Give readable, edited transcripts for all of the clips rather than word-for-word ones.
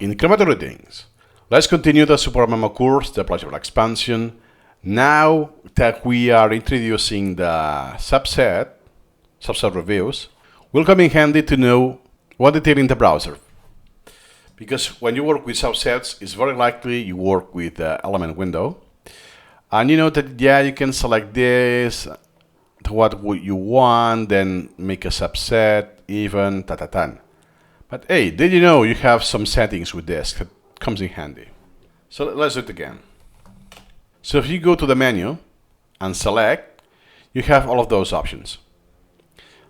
Incremental greetings. Let's continue the Supermemo course, the Pleasurable expansion. Now that we are introducing the subset reviews, will come in handy to know what it is in the browser. Because when you work with subsets, it's very likely you work with the element window. And you know that, yeah, you can select this, to what you want, then make a subset, even, ta-ta-tan. But hey, did you know you have some settings with this that comes in handy? So let's do it again. So if you go to the menu and select, you have all of those options.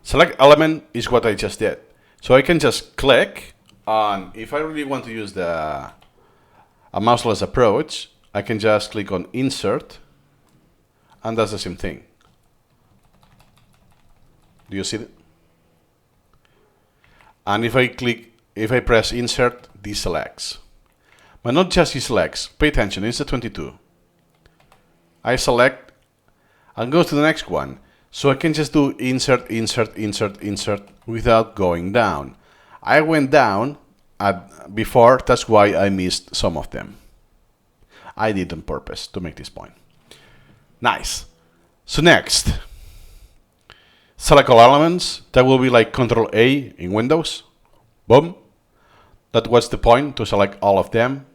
Select element is what I just did. So I can just click on, if I really want to use a mouseless approach, I can just click on insert, and that's the same thing. Do you see it? And if I press insert, deselects. But not just deselects, pay attention, it's a 22. I select and go to the next one. So I can just do insert, insert, insert, insert without going down. I went down before, that's why I missed some of them. I did on purpose to make this point. Nice. So next, select all elements. That will be like Control A in Windows. Boom. That was the point, to select all of them.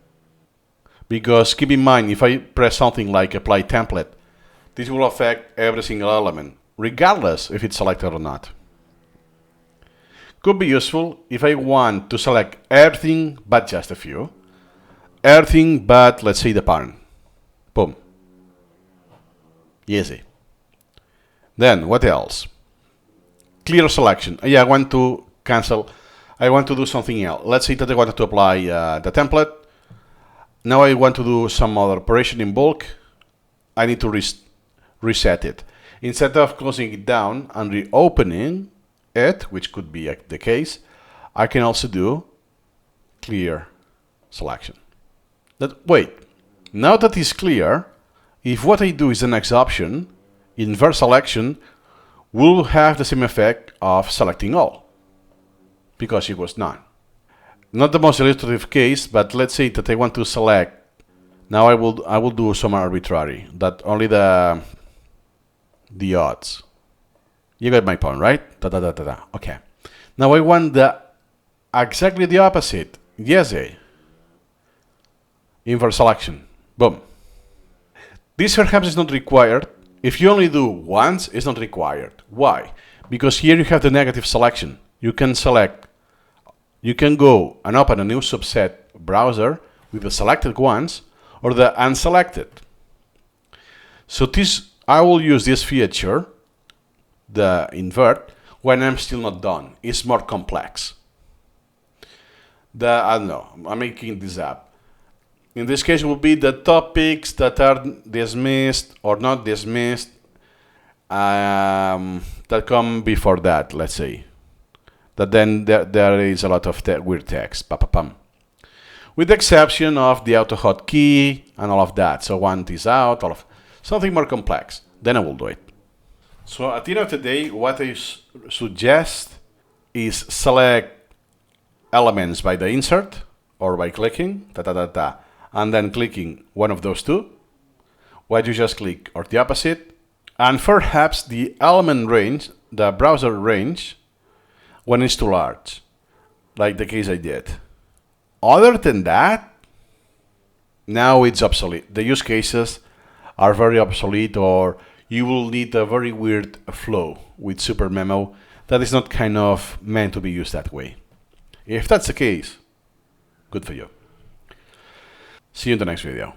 Because keep in mind, if I press something like apply template, this will affect every single element, regardless if it's selected or not. Could be useful if I want to select everything but just a few. Everything but, let's say, the parent. Boom. Easy. Then, what else? Clear selection. Yeah, I want to cancel. I want to do something else. Let's say that I wanted to apply the template. Now I want to do some other operation in bulk. I need to reset it. Instead of closing it down and reopening it, which could be the case, I can also do clear selection. Wait, now that it's clear, if what I do is the next option, invert selection will have the same effect of selecting all, because it was none. Not the most illustrative case, but let's say that I want to select. Now I will do some arbitrary, that only the odds. You got my point, right? Da da da da da. Okay. Now I want exactly the opposite. Yes, invert selection. Boom. This perhaps is not required. If you only do once, it's not required. Why? Because here you have the negative selection. You can select. You can go and open a new subset browser with the selected ones or the unselected. So I will use this feature, the invert, when I'm still not done. It's more complex. I don't know, I'm making this up. In this case, it will be the topics that are dismissed or not dismissed that come before that, let's say. That then there is a lot of weird text, with the exception of the auto hotkey and all of that. So one is out, something more complex. Then I will do it. So at the end of the day, what I suggest is select elements by the insert or by clicking, and then clicking one of those two. Why do you just click or the opposite? And perhaps the element range, the browser range, when it's too large, like the case I did. Other than that, now it's obsolete. The use cases are very obsolete, or you will need a very weird flow with Supermemo that is not kind of meant to be used that way. If that's the case, good for you. See you in the next video.